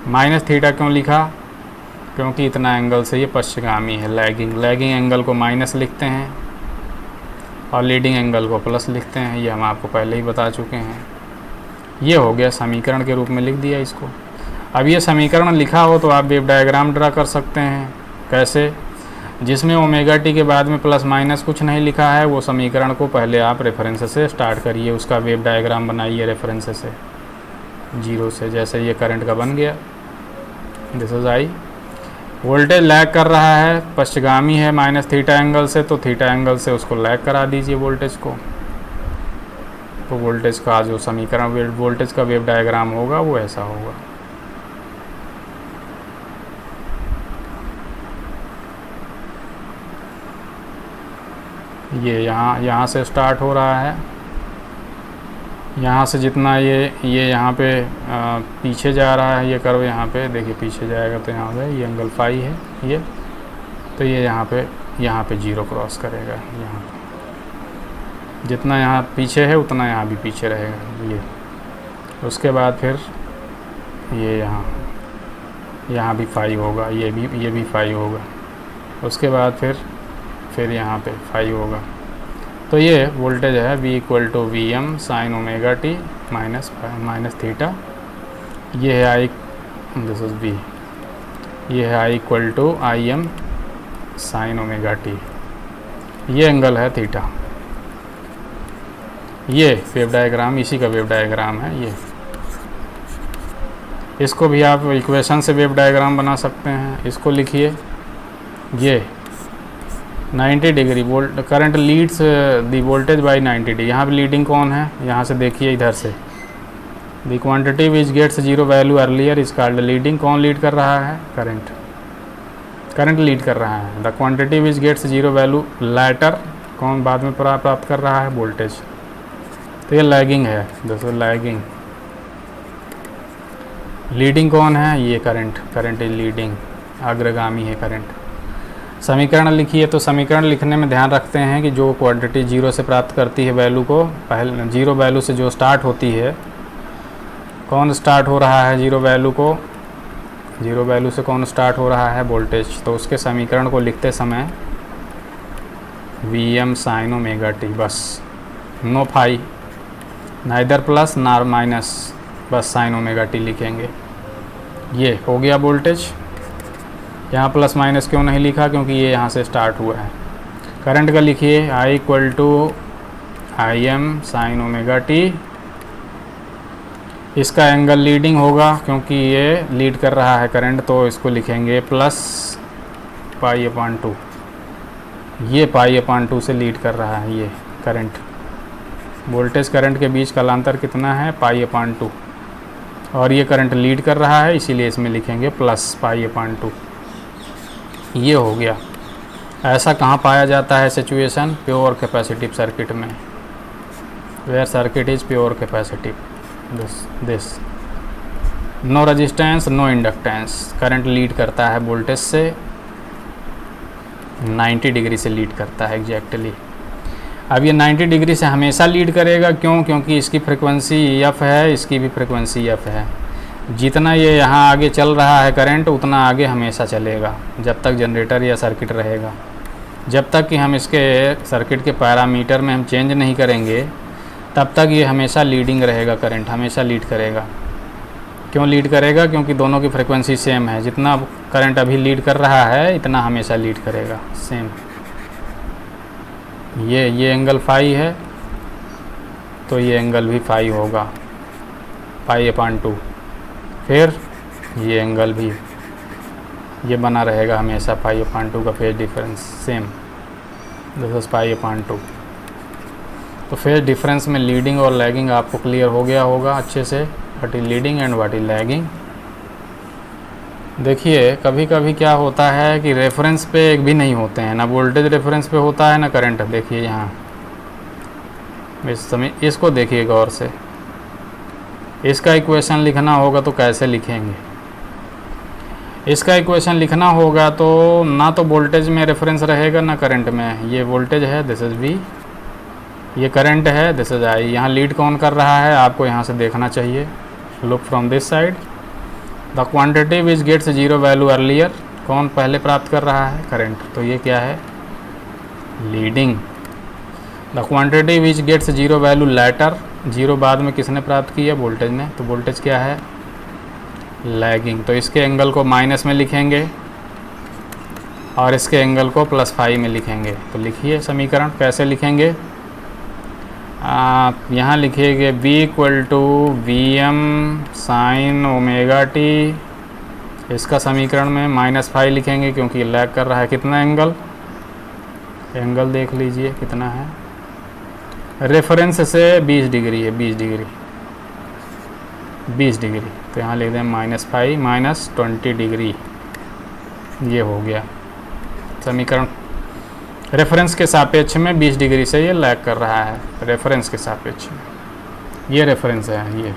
Minus theta क्यों लिखा, क्योंकि इतना एंगल से ये पश्चगामी है, लैगिंग एंगल को माइनस लिखते हैं और लीडिंग एंगल को प्लस लिखते हैं। ये हम आपको पहले ही बता चुके हैं। ये हो गया, समीकरण के रूप में लिख दिया इसको। अब ये समीकरण लिखा हो तो आप वेव डायग्राम ड्रा कर सकते हैं। कैसे, जिसमें ओमेगा टी के बाद में प्लस माइनस कुछ नहीं लिखा है, वो समीकरण को पहले आप रेफरेंस से स्टार्ट करिए, उसका वेव डायग्राम बनाइए रेफरेंस से, 0 से। जैसे ये करंट का बन गया, this is I। Voltage lag कर रहा है, पश्चगामी है माइनस थीटा एंगल से, तो थीटा एंगल से उसको लैग करा दीजिए वोल्टेज को। तो वोल्टेज का जो समीकरण, वोल्टेज का वेव डायग्राम होगा वो ऐसा होगा। ये यहाँ से स्टार्ट हो रहा है, यहाँ से जितना ये यहाँ पे पीछे जा रहा है, ये कर्व यहाँ पे देखिए पीछे जाएगा, तो यहाँ पे ये एंगल फाई है ये, तो ये यहाँ पे 0 क्रॉस करेगा। यहाँ पे जितना यहाँ पीछे है उतना यहाँ भी पीछे रहेगा ये। उसके बाद फिर ये यहाँ भी फाई होगा, ये भी फाई होगा। उसके बाद फिर यहाँ पे फाई होगा। तो ये वोल्टेज है V equal to VM sine omega t minus theta. ये है I, दिस इज V, ये है I equal to IM sine omega t. ये एंगल है थीटा। ये वेव डायग्राम, इसी का वेव डायग्राम है ये। इसको भी आप इक्वेशन से वेव डायग्राम बना सकते हैं। इसको लिखिए, ये 90 degree volt current Leeds the voltage by 90 degree. यहाँ पे लीडिंग कौन है, यहाँ से देखिए इधर से, the quantity which gets zero value earlier is called leading. कौन लीड कर रहा है, करंट, करंट लीड कर रहा है। The quantity which gets zero value later, कौन बाद में प्राप्त कर रहा है, वोल्टेज। तो ये लैगिंग है दोस्तों, लैगिंग। लीडिंग कौन है, ये करंट, करंट इज लीडिंग, अग्रगामी है करंट। समीकरण लिखिए। तो समीकरण लिखने में ध्यान रखते हैं कि जो क्वांटिटी जीरो से प्राप्त करती है वैल्यू को, पहले जीरो वैल्यू से जो स्टार्ट होती है, कौन स्टार्ट हो रहा है जीरो वैल्यू को, जीरो वैल्यू से कौन स्टार्ट हो रहा है, वोल्टेज। तो उसके समीकरण को लिखते समय Vm साइन ओमेगा टी, बस नो फाई, नाइदर प्लस नार माइनस, बस साइन ओमेगा टी लिखेंगे। ये हो गया वोल्टेज। यहाँ प्लस माइनस क्यों नहीं लिखा, क्योंकि ये यहाँ से स्टार्ट हुआ है। करंट का लिखिए, I equal to I m sine omega t. इसका एंगल लीडिंग होगा क्योंकि ये लीड कर रहा है करंट, तो इसको लिखेंगे प्लस पाई अपॉन 2। ये पाई अपॉन 2 से लीड कर रहा है ये करंट। वोल्टेज करंट के बीच का अंतर कितना है, पाई अपॉन 2, और ये करंट लीड कर रहा है, इसीलिए इसमें लिखेंगे प्लस पाई अपॉन 2। ये हो गया। ऐसा कहाँ पाया जाता है सिचुएशन, प्योर कैपेसिटिव सर्किट में, where circuit is pure capacitive. This no resistance no inductance, current lead करता है वोल्टेज से, 90 डिग्री से लीड करता है एग्जैक्टली। अब ये 90 डिग्री से हमेशा लीड करेगा, क्यों, क्योंकि इसकी फ्रिक्वेंसी एफ है, इसकी भी फ्रिक्वेंसी एफ है। जितना ये यहाँ आगे चल रहा है करंट, उतना आगे हमेशा चलेगा जब तक जनरेटर या सर्किट रहेगा। जब तक कि हम इसके सर्किट के पैरामीटर में हम चेंज नहीं करेंगे, तब तक ये हमेशा लीडिंग रहेगा, करंट हमेशा लीड करेगा। क्यों लीड करेगा, क्योंकि दोनों की फ्रिक्वेंसी सेम है। जितना करंट अभी लीड कर रहा है, इतना हमेशा लीड करेगा, सेम। ये एंगल फाई है, तो ये एंगल भी फाई होगा, पाई अपॉन 2। फिर ये एंगल भी ये बना रहेगा हमेशा, पाई अपॉन 2 का phase difference same, this is pi upon 2। तो फेज डिफरेंस में लीडिंग और लैगिंग आपको क्लियर हो गया होगा अच्छे से, what is leading and what is lagging. देखिए कभी कभी क्या होता है कि रेफरेंस पे एक भी नहीं होते हैं, ना वोल्टेज रेफरेंस पे होता है ना करंट। देखिए यहाँ इस समय इसको देखिए गौर से, इसका इक्वेशन लिखना होगा तो कैसे लिखेंगे। इसका इक्वेशन लिखना होगा तो ना तो वोल्टेज में रेफरेंस रहेगा ना करंट में। ये वोल्टेज है, दिस इज V, ये करंट है, दिस इज I। यहाँ लीड कौन कर रहा है, आपको यहाँ से देखना चाहिए, look from this side. The quantity which gets zero value earlier, कौन पहले प्राप्त कर रहा है, करंट। तो ये क्या है, leading. The quantity which gets zero value later, zero बाद में किसने प्राप्त किया, वोल्टेज ने। तो वोल्टेज क्या है, लैगिंग। तो इसके एंगल को माइनस में लिखेंगे और इसके एंगल को प्लस फाई में लिखेंगे। तो लिखिए समीकरण, कैसे लिखेंगे, यहाँ लिखिएगा V equal to Vm sine omega t. इसका समीकरण में माइनस फाई लिखेंगे क्योंकि लैग कर रहा है। कितना एंगल, एंगल देख लीजिए कितना है, रेफरेंस से 20 डिग्री है, 20 डिग्री, 20 डिग्री। तो यहाँ लिख दें माइनस फाई माइनस 20 डिग्री। ये हो गया समीकरण। रेफरेंस के सापेक्ष में 20 डिग्री से ये लैग कर रहा है, रेफरेंस के सापेक्ष में। ये रेफरेंस है, ये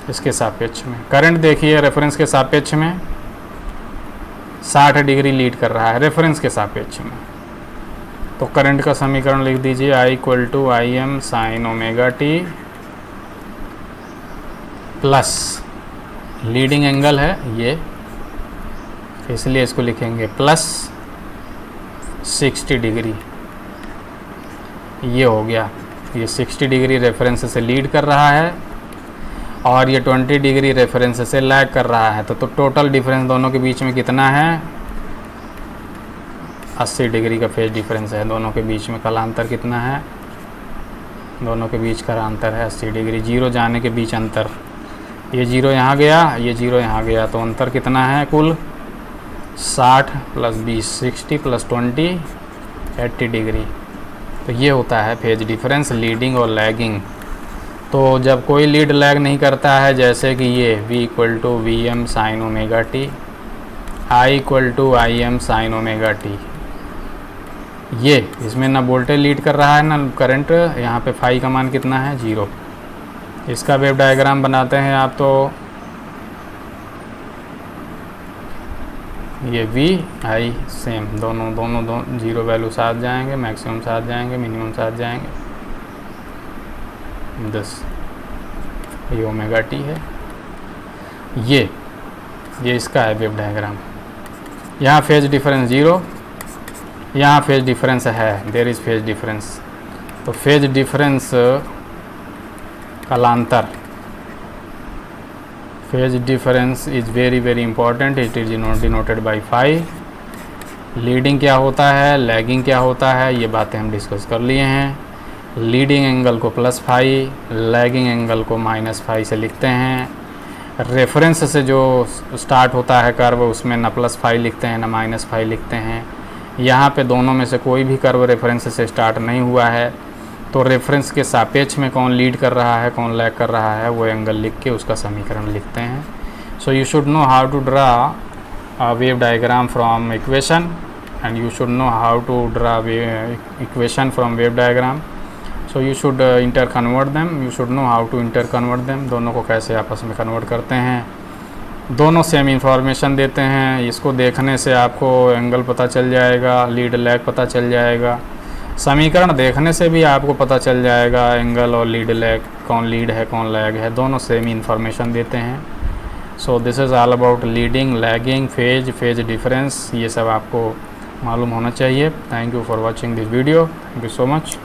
इसके सापेक्ष में। करंट देखिए रेफरेंस के सापेक्ष में 60 डिग्री लीड कर रहा है, रेफरेंस के सापेक्ष में। तो करंट का समीकरण लिख दीजिए, I equal to I m sine omega t plus leading angle है ये, इसलिए इसको लिखेंगे प्लस 60 डिग्री। ये हो गया, ये 60 डिग्री रेफरेंस से लीड कर रहा है और ये 20 डिग्री रेफरेंस से लैग कर रहा है। तो टोटल डिफरेंस दोनों के बीच में कितना है, 80 डिग्री का फेज डिफरेंस है दोनों के बीच में। कालांतर कितना है, दोनों के बीच का अंतर है 80 डिग्री, जीरो जाने के बीच अंतर ये 0 यहाँ गया, ये 0 यहाँ गया, तो अंतर कितना है कुल 60 + 20 60 + 20 80 डिग्री। तो ये होता है फेज डिफरेंस लीडिंग और लैगिंग। तो जब कोई लीड लैग नहीं करता है, जैसे कि ये V = Vm sin omega t, I = Im sin omega t, ये इसमें ना वोल्टेज लीड कर रहा है ना करंट, यहाँ पे फाई का मान कितना है 0। इसका वेव डायग्राम बनाते हैं आप, तो ये V I सेम दोनों 0 वैल्यू साथ जाएंगे, मैक्सिमम साथ जाएंगे, मिनिमम साथ जाएंगे 10। ये ओमेगा टी है, ये इसका है वेव डायग्राम। यहाँ फेज डिफरेंस 0, यहाँ फेज डिफरेंस है, देयर इज़ फेज डिफरेंस। तो फेज डिफरेंस कालांतर, phase difference is very important, it is denoted by phi. Leading क्या होता है, लैगिंग क्या होता है, ये बातें हम डिस्कस कर लिए हैं। लीडिंग एंगल को +φ, लैगिंग एंगल को -φ से लिखते हैं। रेफरेंस से जो स्टार्ट होता है कर्व, उसमें ना +φ लिखते हैं ना -φ लिखते हैं। यहाँ पे दोनों में से कोई भी कर्व रेफरेंस से स्टार्ट नहीं हुआ है, तो रेफरेंस के सापेक्ष में कौन लीड कर रहा है कौन लैग कर रहा है, वो एंगल लिख के उसका समीकरण लिखते हैं। So you should know how to draw a wave diagram from equation, and you should know how to draw equation from wave diagram. So you should interconvert them, you should know how to interconvert them, दोनों को कैसे आपस में convert करते हैं। दोनों same information देते हैं, इसको देखने से आपको एंगल पता चल जाएगा, लीड लैग पता चल जाएगा, समीकरण देखने से भी आपको पता चल जाएगा एंगल और लीड लैग, कौन लीड है कौन लैग है, दोनों सेम इंफॉर्मेशन देते हैं। सो this is all about leading, lagging, phase difference, ये सब आपको मालूम होना चाहिए। Thank you for watching this video, thank you so much.